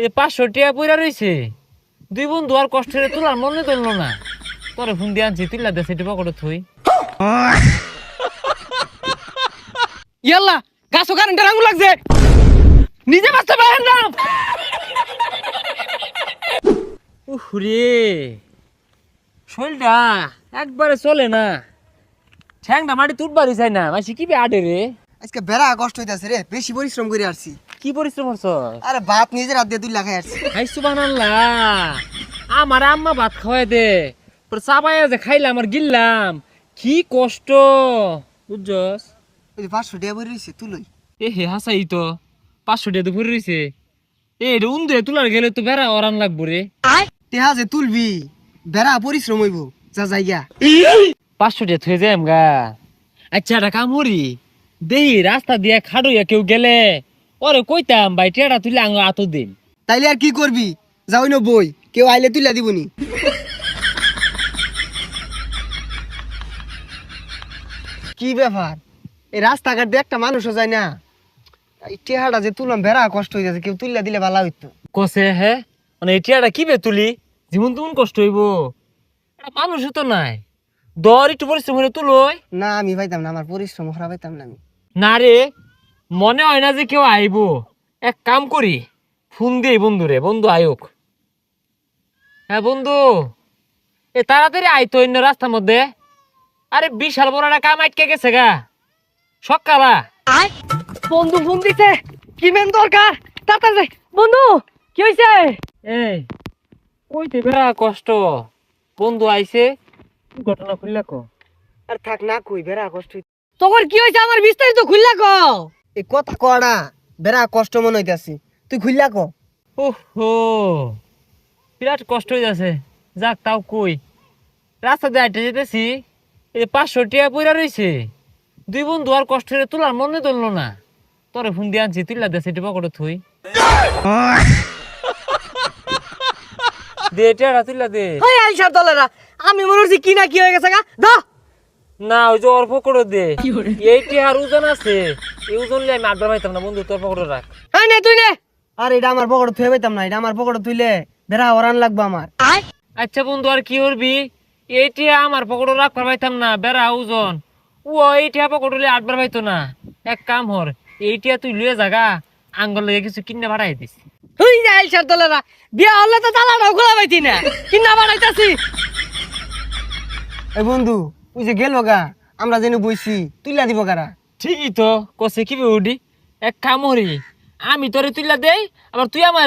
এই 500 টাকা পয়রা রইছে। দুই বন্ধু আর কষ্টের তোলার মনে ধরলো না। তোরে ফোন দিয়ে আনছি, তুইলা দে সেটি পকেটে থুই। ইয়াল্লা গাছও কারেন্টের আঙুল লাগছে, নিজে বাঁচতে পারেন না। উহরে, শরীরটা একবারে চলে না, ঠ্যাংটা মাটি তুটবারই চাই না। মাসি কি বে আডে রে? আজকে বেড়া কষ্ট হইতাছে রে, বেশি পরিশ্রম করে আসছি। কি পরিশ্রম করছ? আরে বাপ নিজের হাত দিয়ে 2 লাখ আসছি। হাই সুবহানাল্লাহ, আমার আম্মা ভাত খাওয়াই দে, পরে চাবাইয়া যে খাইলাম আর গিললাম, কি কষ্ট বুঝছস? ওই যে 500 টাকা ভরে রইছে, তুলই। এ হে হাসাই তো 500 টাকা তো ভরে রইছে। এ রে উন্দে তুলার গেলে তো বেড়া ওরান লাগবো রে। টেহা যে তুলবি, বেড়া পরিশ্রম হইব, যা জায়গা। 500 টাকা থয়ে যাই আমগা। আচ্ছা একটা কাম করি, দেহি রাস্তা দিয়ে খাড়ইয়া কেউ গেলে ওরে কইতাম ভাই টেড়া তুলে আঙ আতো দিন। তাইলে আর কি করবি, যাও না বই, কেউ আইলে তুইলা দিবনি। কি ব্যাপার, এই রাস্তাঘাট দিয়ে একটা মানুষও যায় না। এই টেহাটা যে তুললাম, বেড়া কষ্ট হয়ে যাচ্ছে, কেউ তুইলা দিলে ভালো হইতো। কসে হে মানে এই টেড়াটা কি বে তুলি, জীবন তেমন কষ্ট হইব, এটা মানুষও তো নাই। দর একটু পরিশ্রম করে তুলই না আমি পাইতাম না, আমার পরিশ্রম খারাপ পাইতাম না আমি। না রে। মনে হয় না যে কেউ আইব। এক কাম করি, ফোন দিই বন্ধু রে, বন্ধু আয়োক। হ্যাঁ বন্ধু, এ তাড়াতাড়ি আইতো অন্য রাস্তার মধ্যে। আরে বিশাল বড় একটা কাম আটকে গেছে গা সকালা। বন্ধু ফোন দিছে, কি মেন দরকার, তাড়াতাড়ি যাই। বন্ধু কি হইছে? এই কইতে বেড়া কষ্ট, বন্ধু আইছে, ঘটনা খুললা কো। আর থাক না কই, বেড়া কষ্ট হইতো। তোর কি হইছে আমার বিস্তারিত খুললা ক। এই কথা কড়া, বেড়া কষ্ট মনে হইতাছি, তুই খুললা ক। ওহো, বিরাট কষ্ট হয়ে যাচ্ছে। যাক তাও কই, রাস্তা দিয়ে হাঁটে যেতেছি, এই 500 টাকা পয়রা রইছে। দুই বন্ধু আর কষ্টের তোলার মনে ধরলো না। তোরে ফোন দিয়ে আনছি, তুইলা দে সেটি পকেটে থুই। দে টেড়া তুইলা দে। ওই আইসার দলেরা, আমি মনে হচ্ছে কি না কি হয়ে গেছে গা। দা না ওই যে ওর পকেটে দে, এই টেহার ওজন আছে, এই ওজন নিয়ে আমি আড্ডা পাইতাম না। বন্ধু তোর পকেটে রাখ। এই নে তুই নে। আর এটা আমার পকেটে থুয়ে পাইতাম না, এটা আমার পকেটে তুইলে বেড়া ওরান লাগবে আমার। আচ্ছা বন্ধু আর কি করবি, এইটা আমার পকেটে রাখবার পাইতাম না, বেড়া ওজন। ও এইটা পকেটে আটবার পাইতো না। এক কাম হর, এইটা তুই লুয়ে জাগা, আঙ্গল লেগে কিছু কিনে বাড়াই দিস। হুই যা আইসার দলেরা, বিয়া হলে তো তালাটাও খোলা পাইতি না, কিনা বানাইতাছি। এই বন্ধু তুই যে গেল গা, আমরা যেন বইছি, তুইলা দিব কারা। ঠিকই তো কছে কি উডি। এক কাম হরি, আমি তোরে তুইলা দেই, আবার তুই আমার